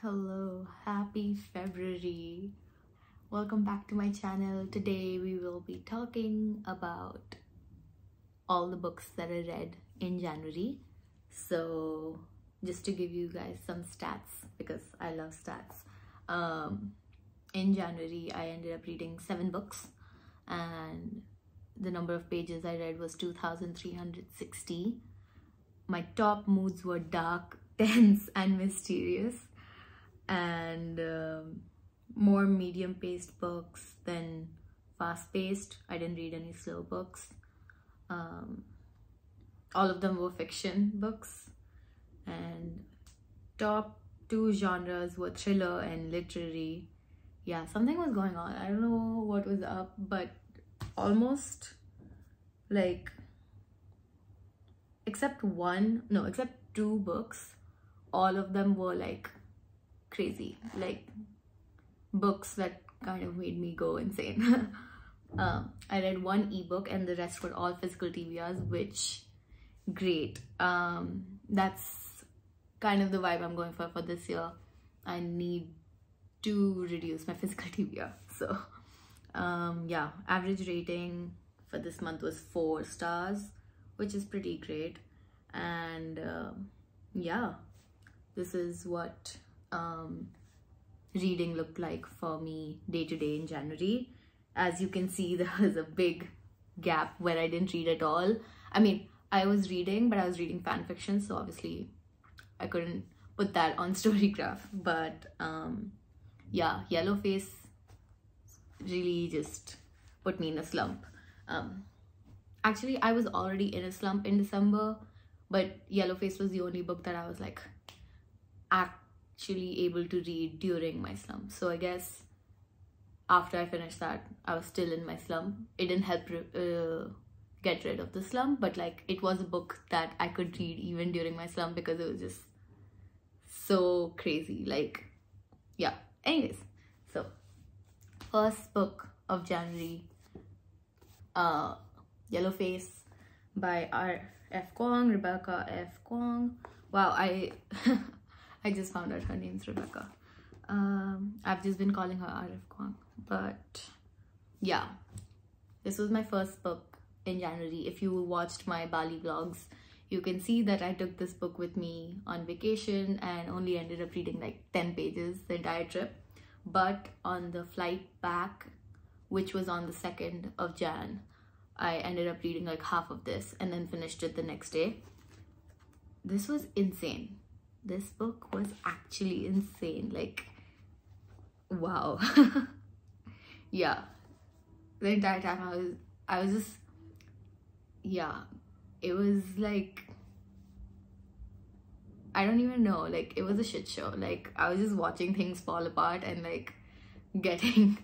Hello, happy February. Welcome back to my channel. Today we will be talking about all the books that I read in January. So just to give you guys some stats, because I love stats. In January I ended up reading 7 books and the number of pages I read was 2,360. My top moods were dark, tense and mysterious, and more medium-paced books than fast-paced. I didn't read any slow books. All of them were fiction books, and top 2 genres were thriller and literary. Yeah, something was going on. I don't know what was up, but almost like except 2 books, all of them were like crazy, like books that kind of made me go insane. I read 1 ebook and the rest were all physical TBRs, which great. That's kind of the vibe I'm going for this year. I need to reduce my physical TBR. So yeah, average rating for this month was 4 stars, which is pretty great. And yeah, this is what reading looked like for me day to day in January. As you can see, there was a big gap where I didn't read at all. I mean, I was reading, but I was reading fan fiction, so obviously I couldn't put that on Storygraph. But yeah, Yellowface really just put me in a slump. Actually, I was already in a slump in December, but Yellowface was the only book that I was like actually able to read during my slump. So I guess after I finished that, I was still in my slump. It didn't help get rid of the slump, but like it was a book that I could read even during my slump because it was just so crazy. Like, yeah. Anyways, so first book of January, Yellowface by R.F. Kuang, Rebecca F. Kuang. Wow, I just found out her name's Rebecca. I've just been calling her R.F. Kuang. But yeah, this was my first book in January. If you watched my Bali vlogs, you can see that I took this book with me on vacation and only ended up reading like 10 pages the entire trip. But on the flight back, which was on the 2nd of Jan, I ended up reading like half of this and then finished it the next day. This was insane. This book was actually insane. Like, wow. Yeah, the entire time I was just, yeah, it was like, I don't even know, like it was a shit show. Like I was just watching things fall apart and like getting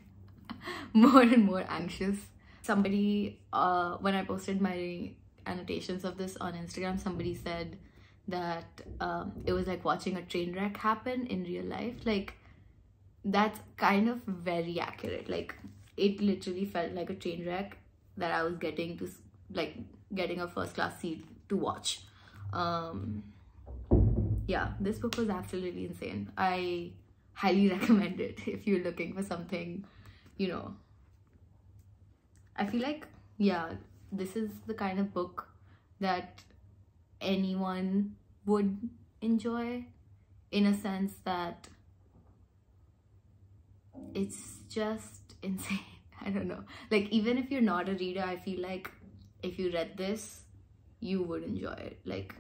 more and more anxious. Somebody, when I posted my annotations of this on Instagram, somebody said that it was like watching a train wreck happen in real life. Like, that's kind of very accurate. Like, it literally felt like a train wreck that I was getting to, like, getting a first class seat to watch. Yeah, this book was absolutely insane. I highly recommend it if you're looking for something, you know. I feel like, yeah, this is the kind of book that anyone would enjoy, in a sense that it's just insane. I don't know. Like, even if you're not a reader, I feel like if you read this, you would enjoy it. Like,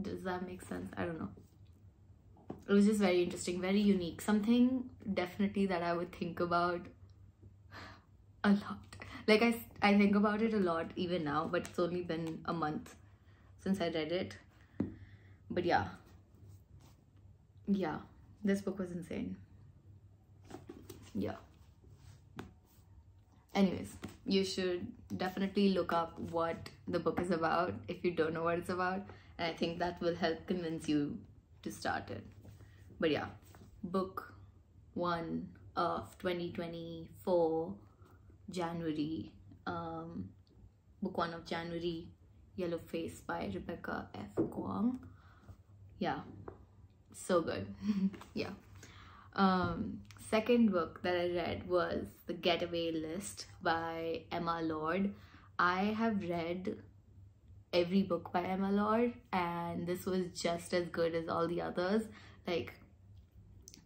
does that make sense? I don't know. It was just very interesting, very unique. Something definitely that I would think about a lot. Like, I think about it a lot even now, but it's only been a month since I read it. But yeah, this book was insane. Yeah. Anyways, you should definitely look up what the book is about if you don't know what it's about, and I think that will help convince you to start it. But yeah, book 1 of 2024 January, book 1 of January, Yellowface by Rebecca F. Kuang. Yeah, so good. Yeah. Second book that I read was The Getaway List by Emma Lord. I have read every book by Emma Lord, and this was just as good as all the others. Like,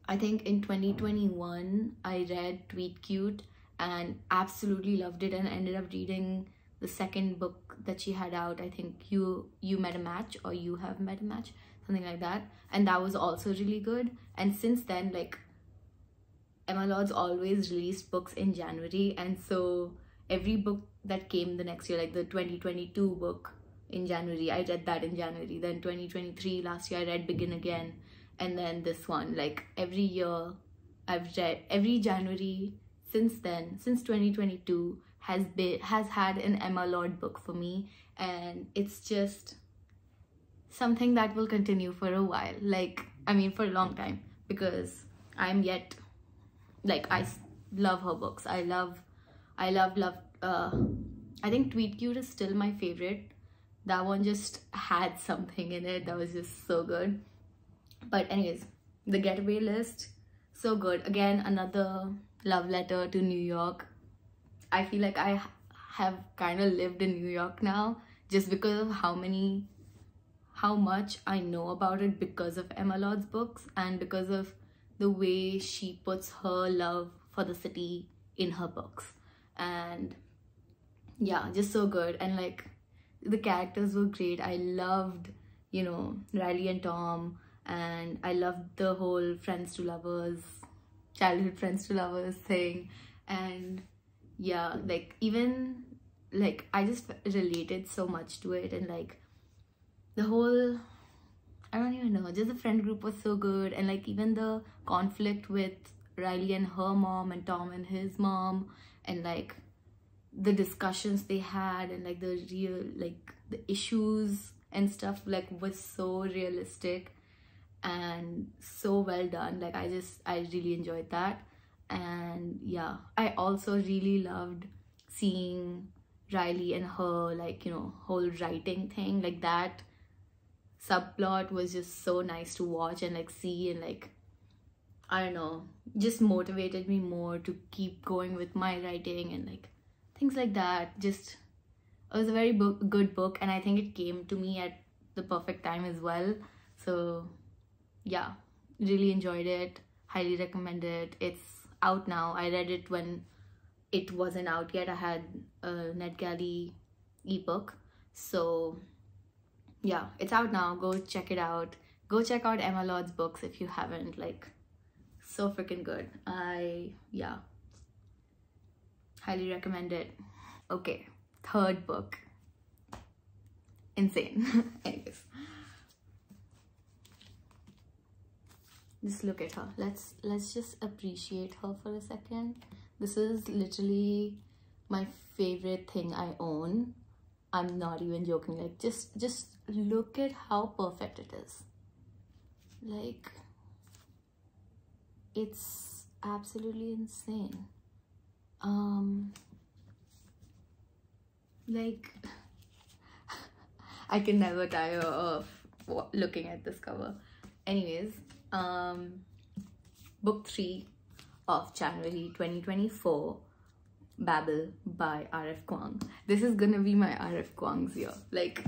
I think in 2021 I read Tweet Cute and absolutely loved it, and ended up reading the second book that she had out. I think you met a match, or you have met a match, something like that, and that was also really good. And since then, like, Emma Lord's always released books in January, and so every book that came the next year, like the 2022 book in January, I read that in January. Then 2023, last year, I read Begin Again, and then this one. Like, every year I've read, every January since then, since 2022 has had an Emma Lord book for me, and it's just something that will continue for a while. Like, I mean, for a long time, because I'm yet, like, I love her books. I think Tweet Cute is still my favorite. That one just had something in it that was just so good. But anyways, The Getaway List, so good. Again, another love letter to New York. I feel like I have kind of lived in New York now, just because of how much I know about it because of Emma Lord's books, and because of the way she puts her love for the city in her books. And yeah, just so good. And like, the characters were great. I loved, you know, Riley and Tom, and I loved the whole friends to lovers, childhood friends to lovers thing. And yeah, like, even like, I just related so much to it. And like, the whole, I don't even know, just the friend group was so good. And like, even the conflict with Riley and her mom, and Tom and his mom, and like the discussions they had, and like the real, like, the issues and stuff, like, was so realistic and so well done. Like, I really enjoyed that. And yeah, I also really loved seeing Riley and her, like, you know, whole writing thing. Like, that subplot was just so nice to watch and like see, and like, I don't know, just motivated me more to keep going with my writing and like things like that. Just, it was a very good book, and I think it came to me at the perfect time as well. So yeah, really enjoyed it, highly recommend it. It's out now. I read it when it wasn't out yet. I had a NetGalley ebook, so yeah, it's out now. Go check it out. Go check out Emma Lord's books if you haven't. Like, so freaking good. Yeah, highly recommend it. Okay, third book, insane. Anyways, just look at her. Let's just appreciate her for a second. This is literally my favorite thing I own. I'm not even joking. Like, just look at how perfect it is. Like, it's absolutely insane. Like, I can never tire of looking at this cover. Anyways, book 3 of January 2024, Babel by R.F. Kuang. This is gonna be my R.F. Kuang's year. Like,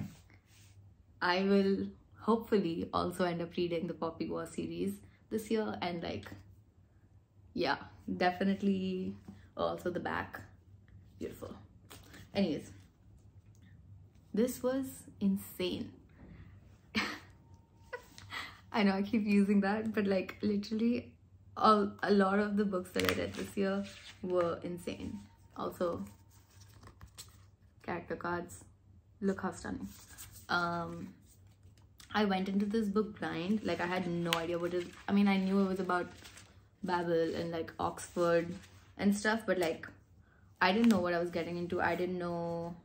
I will hopefully also end up reading the Poppy War series this year, and like, yeah, definitely also the back. Beautiful. Anyways, this was insane. I know I keep using that, but like, literally a lot of the books that I read this year were insane. Also, character cards, look how stunning. I went into this book blind. Like, I had no idea what it, I mean, I knew it was about Babel and like Oxford and stuff, but like, I didn't know what I was getting into. I didn't know.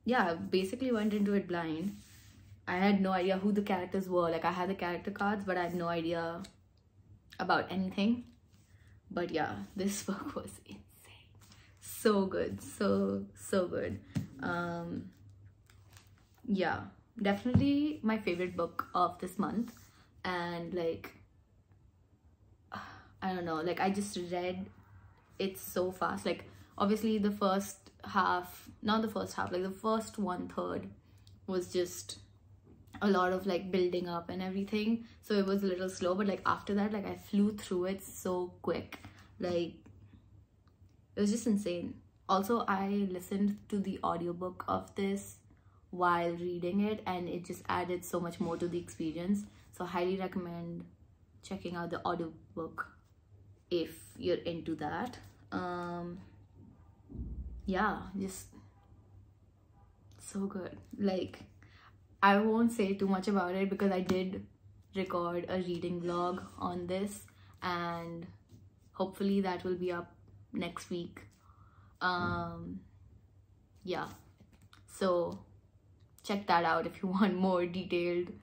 Yeah, I basically went into it blind. I had no idea who the characters were. Like, I had the character cards, but I had no idea about anything. But yeah, this book was insane. So good. So good. Yeah, definitely my favorite book of this month. And like, I don't know, like I just read it so fast. Like obviously the first half, not the first half, like the first 1/3 was just a lot of like building up and everything, so it was a little slow. But like after that, like I flew through it so quick. Like it was just insane. Also, I listened to the audiobook of this while reading it, and it just added so much more to the experience. So I highly recommend checking out the audiobook if you're into that. Yeah, just so good. Like I won't say too much about it because I did record a reading vlog on this, and hopefully that will be up next week. Yeah, so check that out if you want more detailed,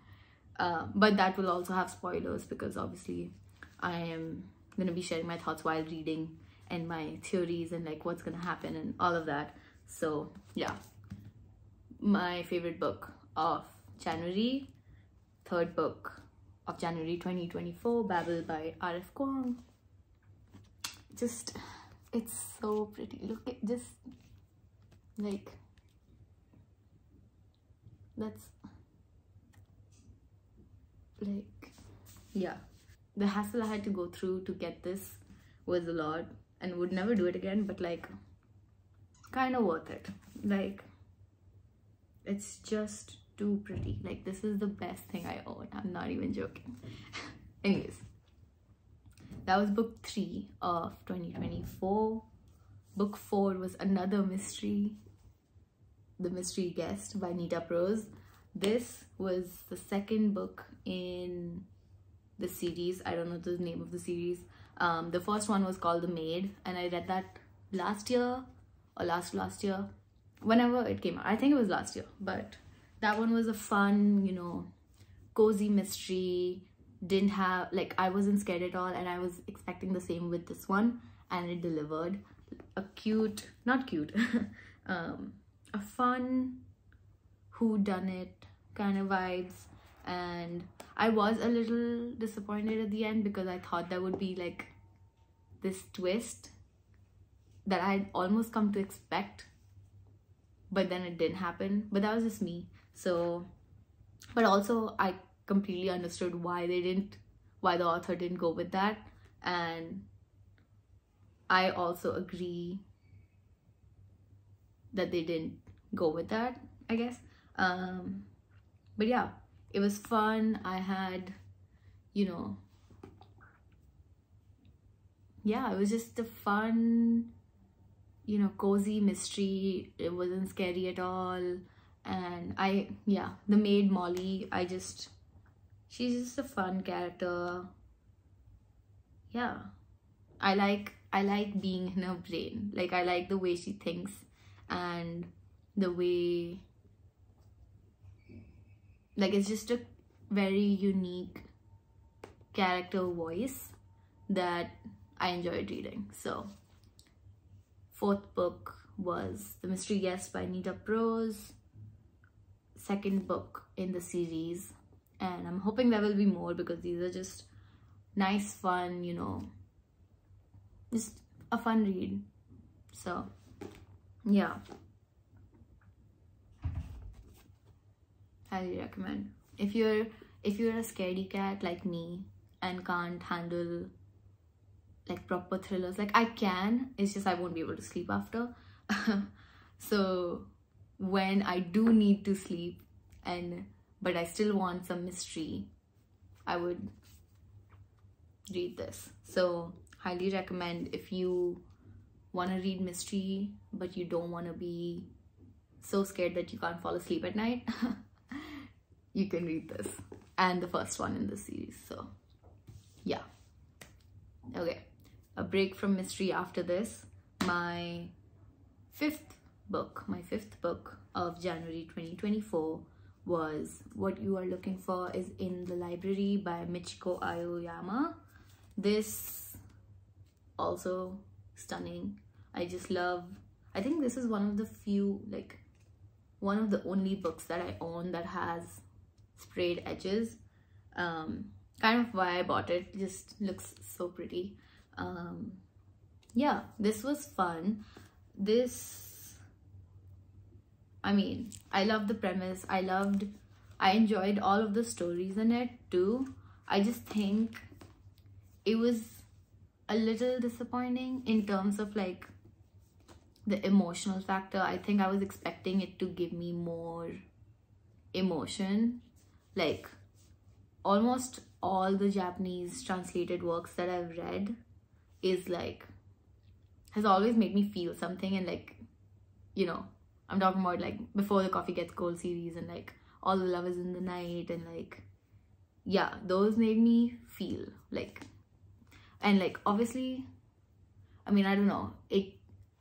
but that will also have spoilers because obviously I am gonna be sharing my thoughts while reading and my theories and like what's gonna happen and all of that. So yeah, my favorite book of January, third book of January 2024, Babel by R.F. Kuang. Just, it's so pretty. Look at just like, that's like, yeah, the hassle I had to go through to get this was a lot, and would never do it again, but like kind of worth it. Like it's just too pretty. Like this is the best thing I own. I'm not even joking. Anyways, that was book 3 of 2024. Book 4 was another mystery, The Mystery Guest by Nita Prose. This was the second book in the series. I don't know the name of the series. The first one was called The Maid, and I read that last year or last year, whenever it came out. I think it was last year, but that one was a fun, you know, cozy mystery. Didn't have, like, I wasn't scared at all, and I was expecting the same with this one, and it delivered. A cute, not cute, a fun whodunit kind of vibes. And I was a little disappointed at the end because I thought there would be like this twist that I'd almost come to expect, but then it didn't happen. But that was just me. So, but also I completely understood why the author didn't go with that, and I also agree that they didn't go with that, I guess. But yeah, it was fun. I had, you know, yeah, it was just a fun, you know, cozy mystery. It wasn't scary at all. And yeah, the maid Molly, she's just a fun character. Yeah, I like being in her brain. Like, I like the way she thinks and the way, like, it's just a very unique character voice that I enjoyed reading. So, fourth book was The Mystery Guest by Nita Prose, second book in the series, and I'm hoping there will be more because these are just nice, fun, you know, just a fun read. So yeah, highly recommend. If you're a scaredy cat like me and can't handle like proper thrillers, like I can, it's just I won't be able to sleep after. So when I do need to sleep but I still want some mystery, I would read this. So highly recommend if you want to read mystery but you don't want to be so scared that you can't fall asleep at night. You can read this, and the first one in the series. So yeah, okay, a break from mystery after this. My fifth book of January 2024 was What You Are Looking For Is in the Library by Michiko Aoyama. This also stunning. I just love, I think this is one of the few like one of the only books that I own that has sprayed edges. Kind of why I bought it. Just looks so pretty. Yeah, this was fun. I mean, I loved the premise. I enjoyed all of the stories in it too. I just think it was a little disappointing in terms of like the emotional factor. I think I was expecting it to give me more emotion. Like almost all the Japanese translated works that I've read has always made me feel something, and like, you know, I'm talking about like Before the Coffee Gets Cold series and like All the Love Is in the Night, and like, yeah, those made me feel like, and like obviously, I mean, I don't know,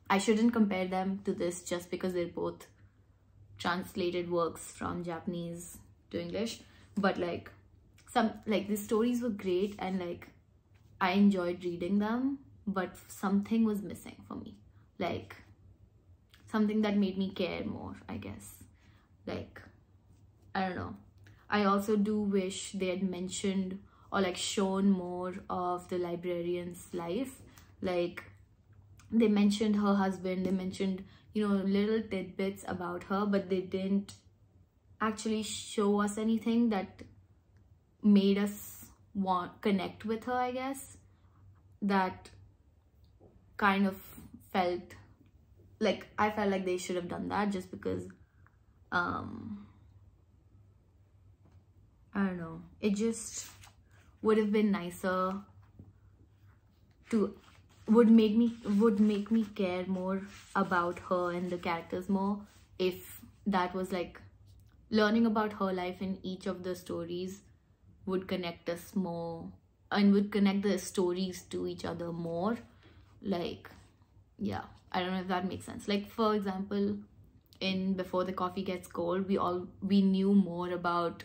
I shouldn't compare them to this just because they're both translated works from Japanese to English, but like the stories were great and like I enjoyed reading them, but something was missing for me, like something that made me care more, I guess. Like, I don't know. I also do wish they had mentioned or like shown more of the librarian's life. Like, they mentioned her husband, they mentioned, you know, little tidbits about her, but they didn't actually show us anything that made us connect with her, I guess. That kind of felt like, I felt like they should have done that, just because I don't know, it just would have been nicer to would make me care more about her and the characters more if that was like, learning about her life in each of the stories would connect us more and would connect the stories to each other more. Like, yeah, I don't know if that makes sense. Like, for example, in Before the Coffee Gets Cold, we knew more about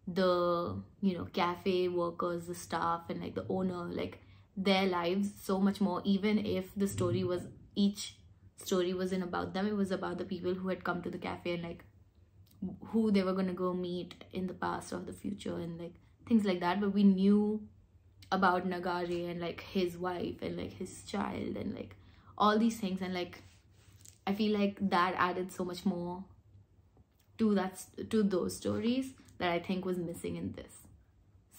the, you know, cafe workers, the staff, and like the owner, like their lives so much more. Even if the story was, each story wasn't about them, it was about the people who had come to the cafe and like who they were gonna go meet in the past or the future and like things like that. But we knew about Nagare and like his wife and like his child and like all these things, and like I feel like that added so much more to those stories that I think was missing in this.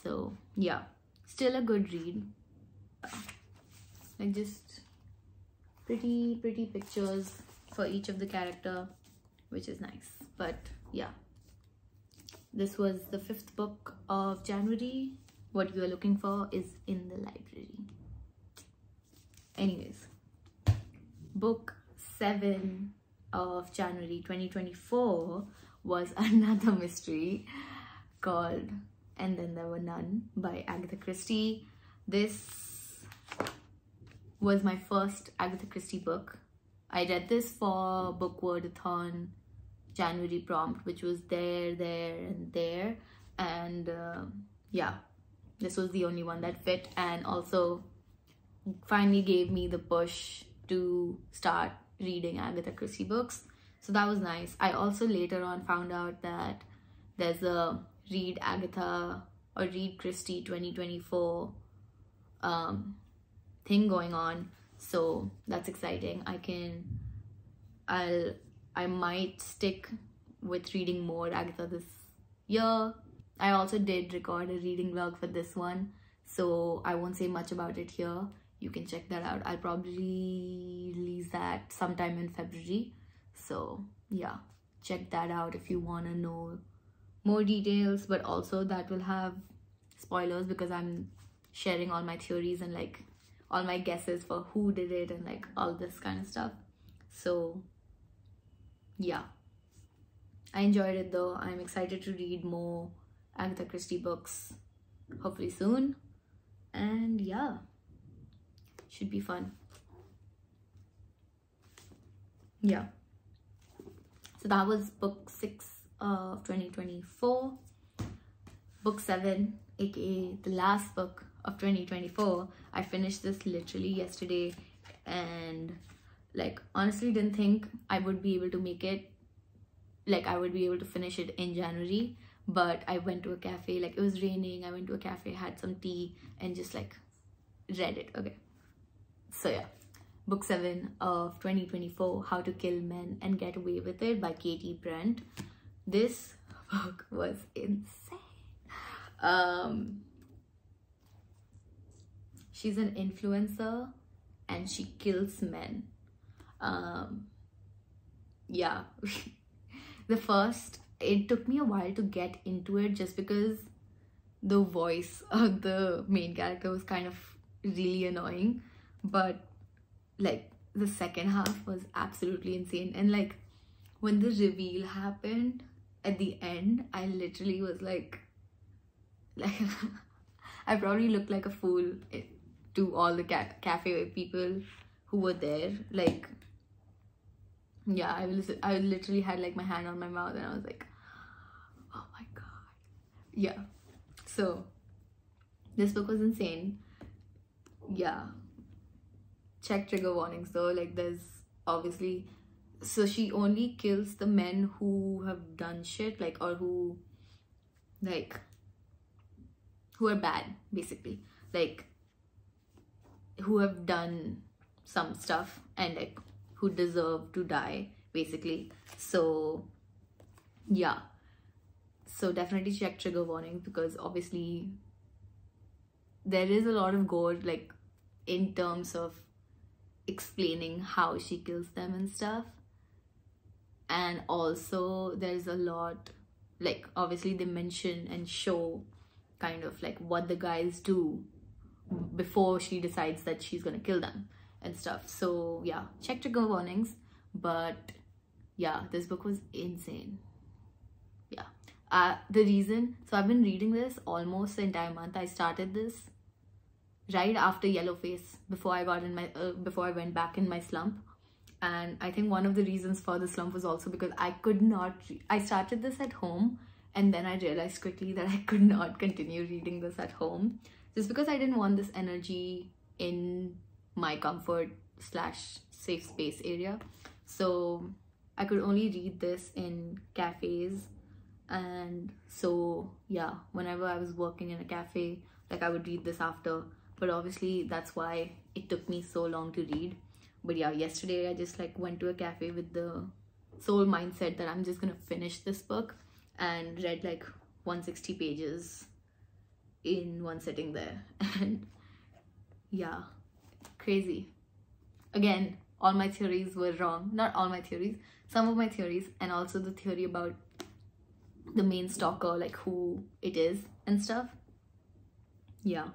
So yeah, still a good read. Like, just pretty pictures for each of the character, which is nice. But yeah, this was the 5th book of January. What you are looking for is in the library. Anyways, book 7 of January 2024 was another mystery called And Then There Were None by Agatha Christie. This was my first Agatha Christie book. I read this for Book Wordathon January prompt, which was there, and there. And yeah, this was the only one that fit, and also finally gave me the push to start reading Agatha Christie books. So that was nice. I also later on found out that there's a Read Agatha or Read Christie 2024 thing going on. So that's exciting. I might stick with reading more Agatha this year. I also did record a reading vlog for this one, so I won't say much about it here. You can check that out. I'll probably release that sometime in February. So yeah, check that out if you want to know more details, but also that will have spoilers because I'm sharing all my theories and like all my guesses for who did it and like all this kind of stuff. So yeah, I enjoyed it though. I'm excited to read more Agatha Christie books hopefully soon, and yeah, should be fun. Yeah, so that was book 6 of 2024. Book 7, aka the last book of 2024, I finished this literally yesterday, and like honestly didn't think I would be able to make it like I would be able to finish it in January. But I went to a cafe, like it was raining, I went to a cafe, had some tea, and just like read it. Okay, so yeah, book 7 of 2024, How to Kill Men and Get Away with It by Katy, Brent. This book was insane. She's an influencer and she kills men. Yeah. It took me a while to get into it, just because the voice of the main character was kind of really annoying. But like the second half was absolutely insane, and like when the reveal happened at the end, I literally was like I probably looked like a fool to all the cafe people who were there. Like, yeah, I literally had like my hand on my mouth and I was like, oh my god. Yeah, so this book was insane. Yeah, check trigger warnings though. Like, there's obviously, so she only kills the men who have done shit, like, or who are bad, basically, like who have done some stuff and like who deserve to die, basically. So yeah, so definitely check trigger warnings, because obviously there is a lot of gore, like in terms of explaining how she kills them and stuff. And also there's a lot, like obviously they mention and show kind of like what the guys do before she decides that she's gonna kill them and stuff. So yeah, check trigger warnings. But yeah, this book was insane. Yeah, the reason, so I've been reading this almost the entire month. I started this right after Yellowface, before I got in my before I went back in my slump. And I think one of the reasons for the slump was also because I could not I started this at home, and then I realized quickly that I could not continue reading this at home, just because I didn't want this energy in my comfort / safe space area. So I could only read this in cafes. And so yeah, whenever I was working in a cafe, like I would read this after. But obviously that's why it took me so long to read. But yeah, yesterday I just like went to a cafe with the sole mindset that I'm just gonna finish this book, and read like 160 pages in one sitting there. And yeah, crazy. Again, all my theories were wrong. Not all my theories, some of my theories, and also the theory about the main stalker, like who it is and stuff. Yeah,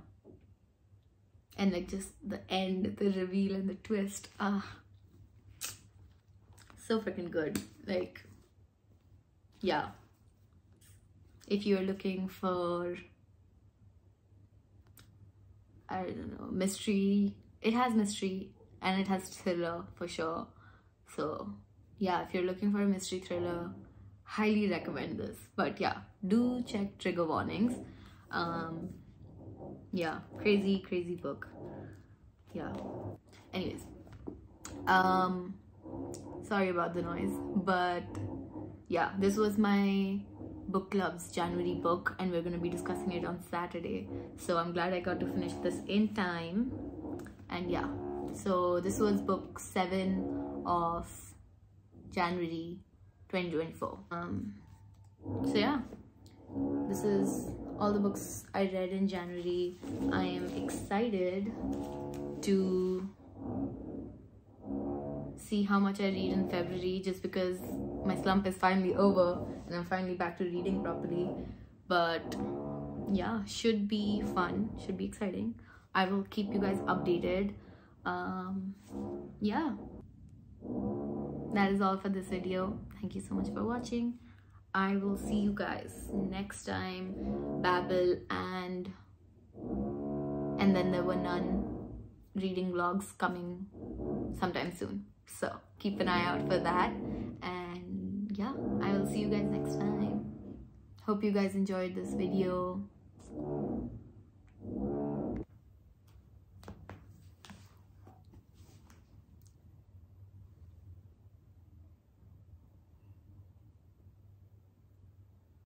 and like just the end, the reveal and the twist, so freaking good. Like, yeah, if you're looking for, I don't know, mystery, it has mystery and it has thriller for sure. So yeah, if you're looking for a mystery thriller, highly recommend this. But yeah, do check trigger warnings. Yeah, crazy book. Yeah, anyways, sorry about the noise, but yeah, this was my book club's January book, and we're going to be discussing it on Saturday. So I'm glad I got to finish this in time. And yeah, so this was book 7 of January 2024. So yeah, this is all the books I read in January. I am excited to see how much I read in February, just because my slump is finally over and I'm finally back to reading properly. But yeah, should be fun, should be exciting. I will keep you guys updated. Yeah, that is all for this video. Thank you so much for watching. I will see you guys next time. Babel and Then There Were None reading vlogs coming sometime soon. So keep an eye out for that. And yeah, I will see you guys next time. Hope you guys enjoyed this video.